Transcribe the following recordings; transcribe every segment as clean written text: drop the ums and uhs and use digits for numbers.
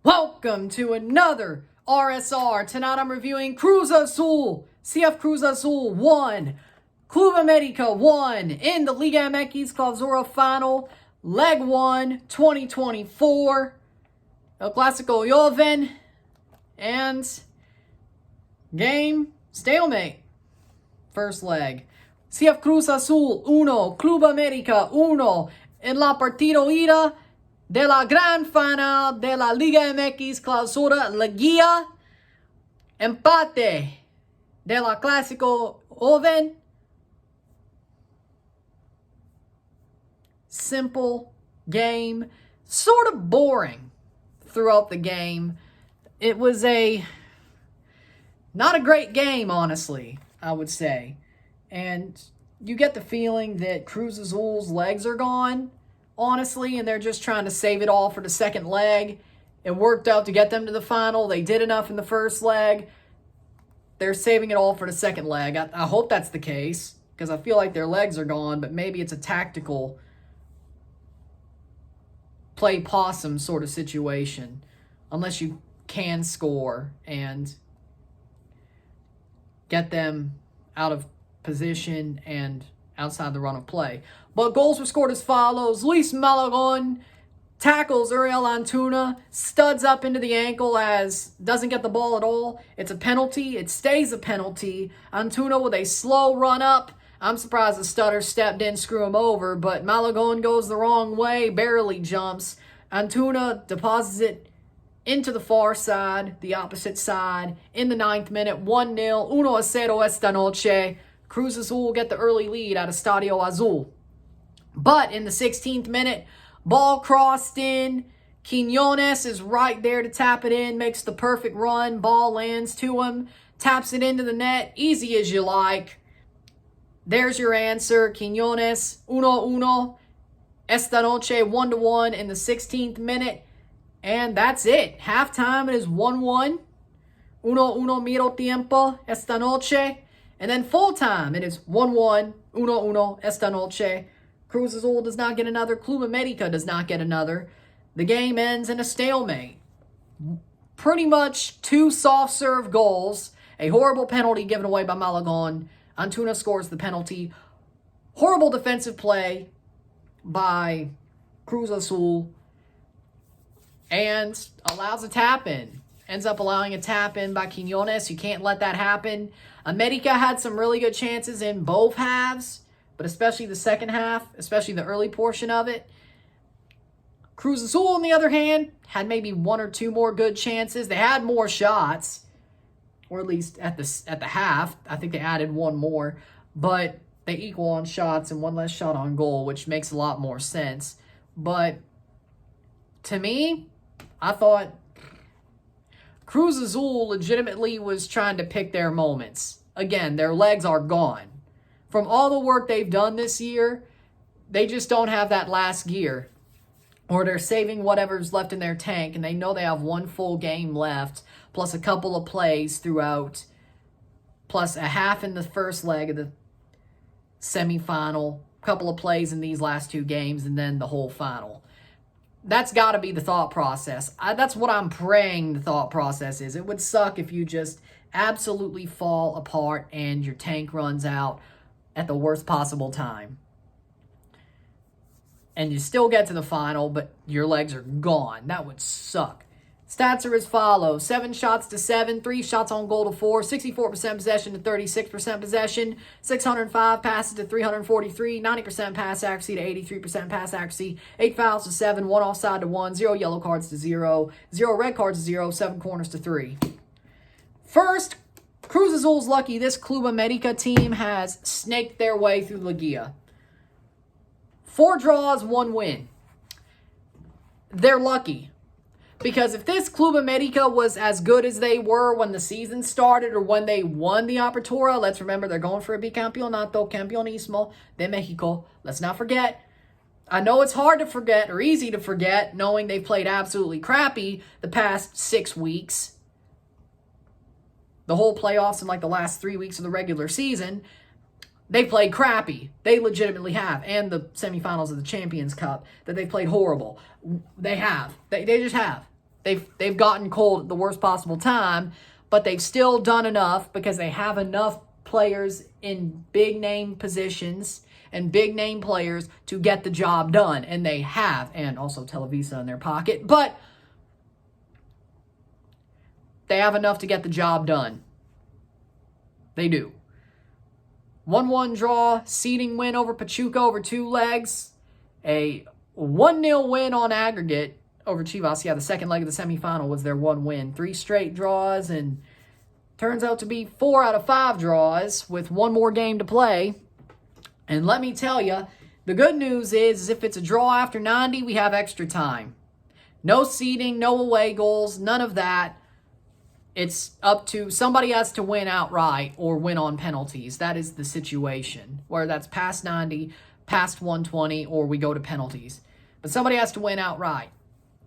Welcome to another RSR. Tonight I'm reviewing Cruz Azul. CF Cruz Azul 1. Club América 1 in the Liga MX Clausura final. Leg 1, 2024. El Clásico Joven. And game stalemate. First leg. CF Cruz Azul 1. Club América 1. En la partido ida de la gran final de la Liga MX Clausura Liguilla, empate de la Clásico Joven. Simple game, sort of boring throughout the game. It was not a great game, honestly, I would say. And you get the feeling that Cruz Azul's legs are gone, honestly, and they're just trying to save it all for the second leg. It worked out to get them to the final. They did enough in the first leg. They're saving it all for the second leg. I hope that's the case, because I feel like their legs are gone, but maybe it's a tactical play possum sort of situation, unless you can score and get them out of position and outside the run of play. But goals were scored as follows. Luis Malagón tackles Uriel Antuna, studs up into the ankle as doesn't get the ball at all. It's a penalty. It stays a penalty. Antuna with a slow run up. I'm surprised the stutter stepped in, screw him over, but Malagón goes the wrong way, barely jumps. Antuna deposits it into the far side, the opposite side, in the 9th minute, 1-0, 1-0 esta noche. Cruz Azul will get the early lead out of Estadio Azul. But in the 16th minute, ball crossed in. Quiñones is right there to tap it in, makes the perfect run. Ball lands to him, taps it into the net, easy as you like. There's your answer, Quiñones, 1-1. Esta noche, 1-1 in the 16th minute. And that's it. Halftime, it is 1-1. 1-1 miro tiempo esta noche. And then full time, it is 1-1, 1-1 esta noche. Cruz Azul does not get another. Club América does not get another. The game ends in a stalemate. Pretty much two soft serve goals. A horrible penalty given away by Malagón. Antuna scores the penalty. Horrible defensive play by Cruz Azul. And allows a tap-in. Ends up allowing a tap-in by Quiñones. You can't let that happen. América had some really good chances in both halves, but especially the second half, especially the early portion of it. Cruz Azul, on the other hand, had maybe one or two more good chances. They had more shots, or at least at the half. I think they added one more, but they equal on shots and one less shot on goal, which makes a lot more sense. But to me, I thought Cruz Azul legitimately was trying to pick their moments. Again, their legs are gone. From all the work they've done this year, they just don't have that last gear. Or they're saving whatever's left in their tank, and they know they have one full game left, plus a couple of plays throughout, plus a half in the first leg of the semifinal, a couple of plays in these last two games, and then the whole final. That's got to be the thought process. That's what I'm praying the thought process is. It would suck if you just absolutely fall apart and your tank runs out at the worst possible time. And you still get to the final, but your legs are gone. That would suck. Stats are as follows. 7 shots to 7, 3 shots on goal to 4, 64% possession to 36% possession, 605 passes to 343, 90% pass accuracy to 83% pass accuracy, 8 fouls to 7, 1 offside to 1, 0 yellow cards to 0, 0 red cards to 0, 7 corners to 3. First, Cruz Azul's lucky this Club América team has snaked their way through Liguilla. 4 draws, 1 win. They're lucky. Because if this Club América was as good as they were when the season started or when they won the Apertura, let's remember they're going for a bicampeonato, campeonismo de Mexico. Let's not forget. I know it's hard to forget or easy to forget knowing they've played absolutely crappy the past 6 weeks. The whole playoffs and like the last 3 weeks of the regular season. They played crappy. They legitimately have. And the semifinals of the Champions Cup, that they played horrible. They have. They just have. They've gotten cold at the worst possible time, but they've still done enough because they have enough players in big name positions and big name players to get the job done. And they have, and also Televisa in their pocket, but they have enough to get the job done. They do. 1-1 draw, seeding win over Pachuca over 2 legs, a 1-0 win on aggregate over Chivas. Yeah, the second leg of the semifinal was their 1 win. 3 straight draws, and turns out to be 4 out of 5 draws with 1 more game to play. And let me tell you, the good news is if it's a draw after 90, we have extra time. No seeding, no away goals, none of that. It's up to somebody has to win outright or win on penalties. That is the situation, where that's past 90, past 120, or we go to penalties. But somebody has to win outright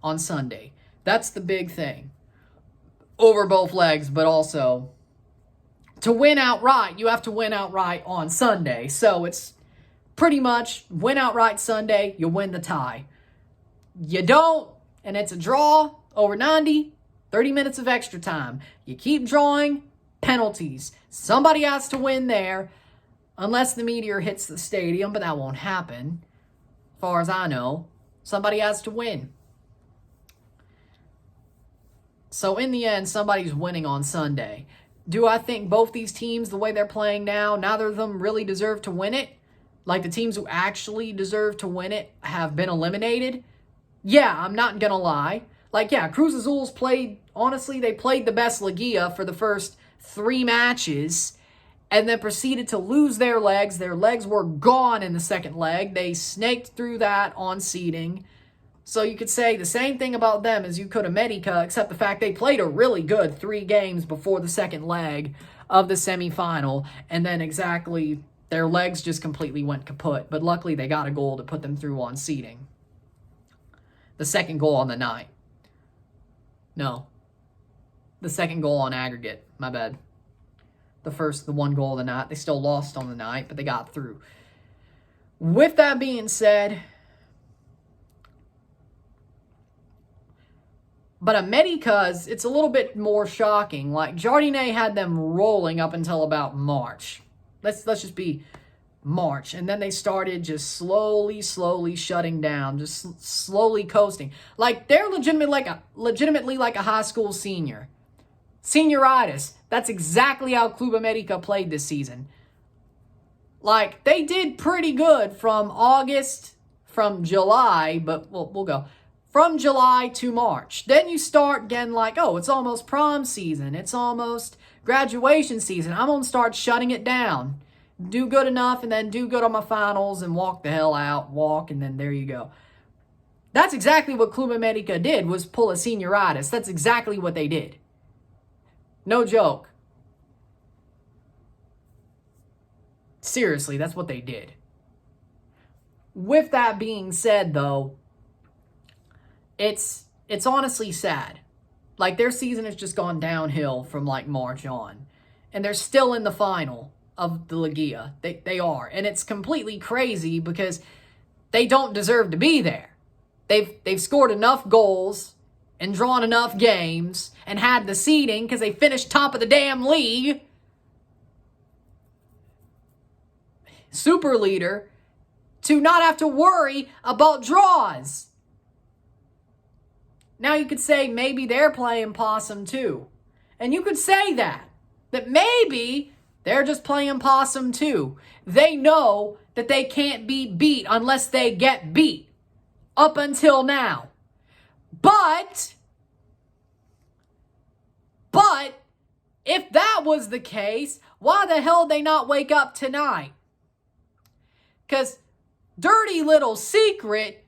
on Sunday. That's the big thing. Over both legs, but also to win outright, you have to win outright on Sunday. So it's pretty much win outright Sunday, you win the tie. You don't, and it's a draw over 90, 30 minutes of extra time. You keep drawing, penalties. Somebody has to win there, unless the meteor hits the stadium, but that won't happen. As far as I know, somebody has to win. So in the end, somebody's winning on Sunday. Do I think both these teams, the way they're playing now, neither of them really deserve to win it? Like the teams who actually deserve to win it have been eliminated? Yeah, I'm not going to lie. Like, yeah, Cruz Azul's played, honestly, they played the best Liguilla for the first 3 matches and then proceeded to lose their legs. Their legs were gone in the second leg. They snaked through that on seeding. So you could say the same thing about them as you could América, except the fact they played a really good 3 games before the second leg of the semifinal, and then exactly their legs just completely went kaput. But luckily they got a goal to put them through on seeding. The second goal on the night. No. The second goal on aggregate. My bad. The 1 goal of the night. They still lost on the night, but they got through. With that being said, but América's, it's a little bit more shocking. Like, Jardine had them rolling up until about March. Let's just be March. And then they started just slowly shutting down. Just slowly coasting. Like, they're legitimately like a high school senior. Senioritis. That's exactly how Club América played this season. Like, they did pretty good from July, but we'll go. From July to March. Then you start getting like, oh, it's almost prom season. It's almost graduation season. I'm going to start shutting it down. Do good enough and then do good on my finals and walk the hell out. Walk and then there you go. That's exactly what Club América did, was pull a senioritis. That's exactly what they did. No joke. Seriously, that's what they did. With that being said, though, it's honestly sad. Like, their season has just gone downhill from, like, March on. And they're still in the final of the Liguilla. They are. And it's completely crazy because they don't deserve to be there. They've scored enough goals and drawn enough games and had the seeding because they finished top of the damn league. Super leader to not have to worry about draws. Now you could say maybe they're playing possum too. And you could say that maybe they're just playing possum too. They know that they can't be beat unless they get beat up until now. But if that was the case, why the hell did they not wake up tonight? Because dirty little secret,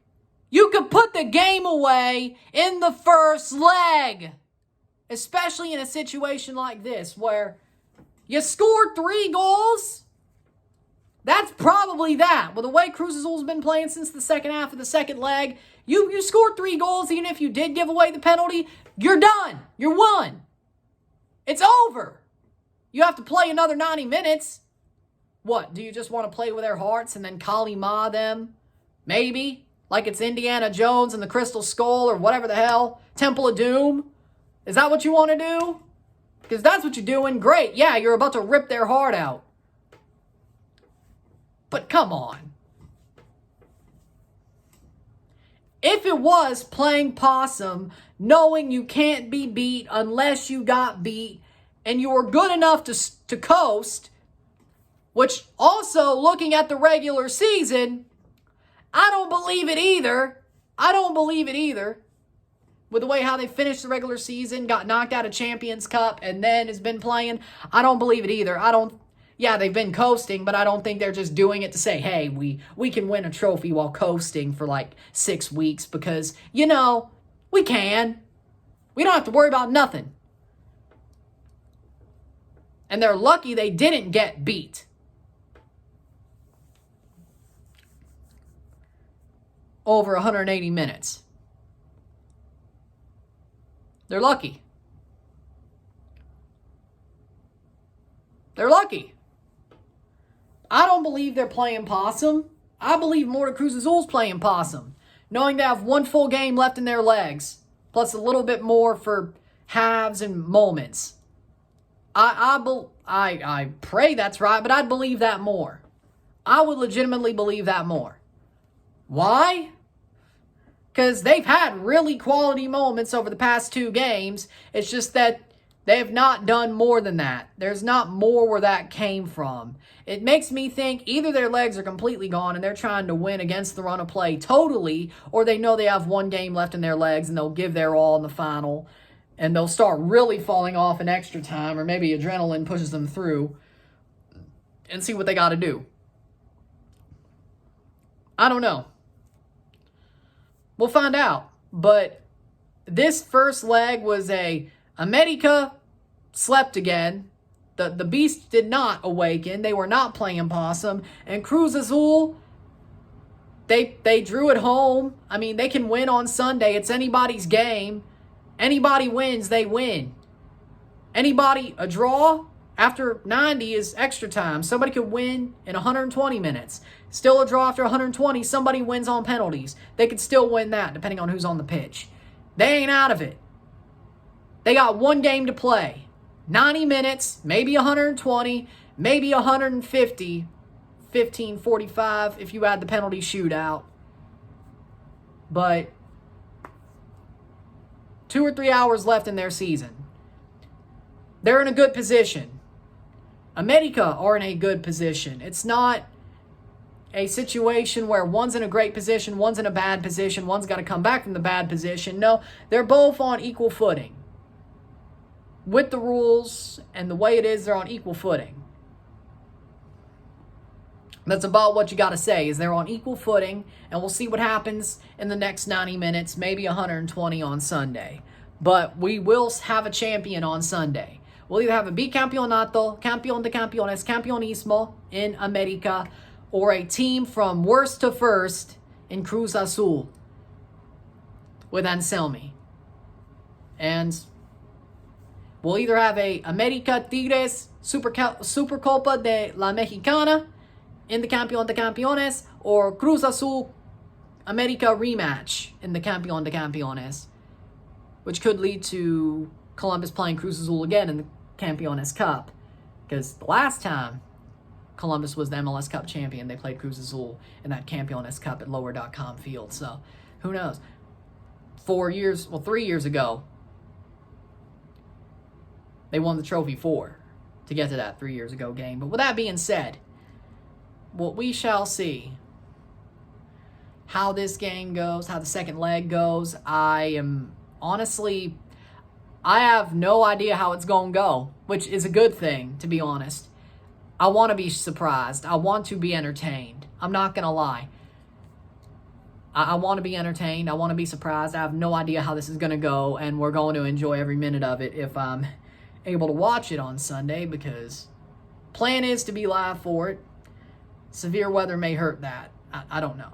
you could put the game away in the first leg. Especially in a situation like this where you scored 3 goals. That's probably that. Well, the way Cruz Azul's been playing since the second half of the second leg, you scored 3 goals, even if you did give away the penalty, you're done. You're won. It's over. You have to play another 90 minutes. What, do you just want to play with their hearts and then Kali Ma them? Maybe. Like it's Indiana Jones and the Crystal Skull or whatever the hell. Temple of Doom? Is that what you want to do? Because that's what you're doing. Great. Yeah, you're about to rip their heart out. But come on. If it was playing possum, knowing you can't be beat unless you got beat, and you were good enough to coast, which also, looking at the regular season, I don't believe it either. I don't believe it either. With the way how they finished the regular season, got knocked out of Champions Cup, and then has been playing, I don't believe it either. Yeah, they've been coasting, but I don't think they're just doing it to say, hey, we can win a trophy while coasting for like 6 weeks because, we can. We don't have to worry about nothing. And they're lucky they didn't get beat. Over 180 minutes. They're lucky. They're lucky. I don't believe they're playing possum. I believe more that Cruz Azul's playing possum, knowing they have one full game left in their legs, plus a little bit more for halves and moments. I pray that's right, but I'd believe that more. I would legitimately believe that more. Why? Because they've had really quality moments over the past 2 games. It's just that they have not done more than that. There's not more where that came from. It makes me think either their legs are completely gone and they're trying to win against the run of play totally, or they know they have 1 game left in their legs and they'll give their all in the final and they'll start really falling off in extra time, or maybe adrenaline pushes them through, and see what they got to do. I don't know. We'll find out. But this first leg was América slept again. The beast did not awaken. They were not playing possum. And Cruz Azul, they drew it home. I mean, they can win on Sunday. It's anybody's game. Anybody wins, they win. A draw after 90 is extra time. Somebody could win in 120 minutes. Still a draw after 120. Somebody wins on penalties. They could still win that, depending on who's on the pitch. They ain't out of it. They got 1 game to play. 90 minutes, maybe 120, maybe 150, 15:45 if you add the penalty shootout. But 2 or 3 hours left in their season. They're in a good position. América are in a good position. It's not a situation where one's in a great position, one's in a bad position, one's got to come back from the bad position. No, they're both on equal footing. With the rules and the way it is, they're on equal footing. That's about what you got to say, is they're on equal footing, and we'll see what happens in the next 90 minutes, maybe 120 on Sunday. But we will have a champion on Sunday. We'll either have a bicampeonato, campeón de campeones, campeonismo in América, or a team from worst to first in Cruz Azul with Anselmi. And we'll either have a América Tigres Supercopa de la Mexicana in the Campeón de Campeones, or Cruz Azul América rematch in the Campeón de Campeones, which could lead to Columbus playing Cruz Azul again in the Campeones Cup, because the last time Columbus was the MLS Cup champion, they played Cruz Azul in that Campeones Cup at Lower.com Field. So who knows? 3 years ago, they won the trophy to get to that 3 years ago game. But with that being said, what we shall see how this game goes, how the second leg goes. I have no idea how it's going to go, which is a good thing, to be honest. I want to be surprised. I want to be entertained. I'm not going to lie. I want to be entertained. I want to be surprised. I have no idea how this is going to go, and we're going to enjoy every minute of it if I'm able to watch it on Sunday, because plan is to be live for it. Severe weather may hurt that. I don't know.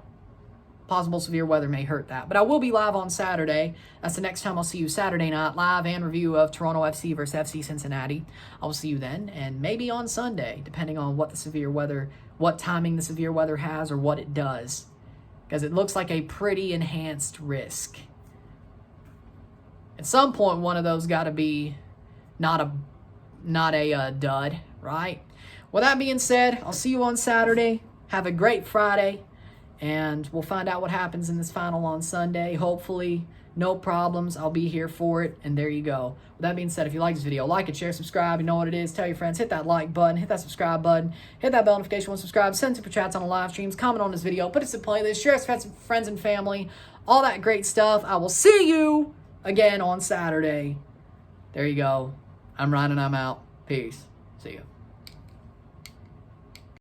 Possible severe weather may hurt that. But I will be live on Saturday. That's the next time I'll see you, Saturday night, live and review of Toronto FC versus FC Cincinnati. I will see you then, and maybe on Sunday, depending on what timing the severe weather has or what it does. Because it looks like a pretty enhanced risk. At some point, one of those got to be not a dud, right? With that being said, I'll see you on Saturday. Have a great Friday, and we'll find out what happens in this final on Sunday. Hopefully, no problems. I'll be here for it, and there you go. With that being said, if you like this video, like it, share, subscribe. You know what it is. Tell your friends. Hit that like button. Hit that subscribe button. Hit that bell notification when subscribe. Send super chats on the live streams. Comment on this video. Put us in playlist. Share it with friends and family. All that great stuff. I will see you again on Saturday. There you go. I'm Ryan and I'm out. Peace. See you.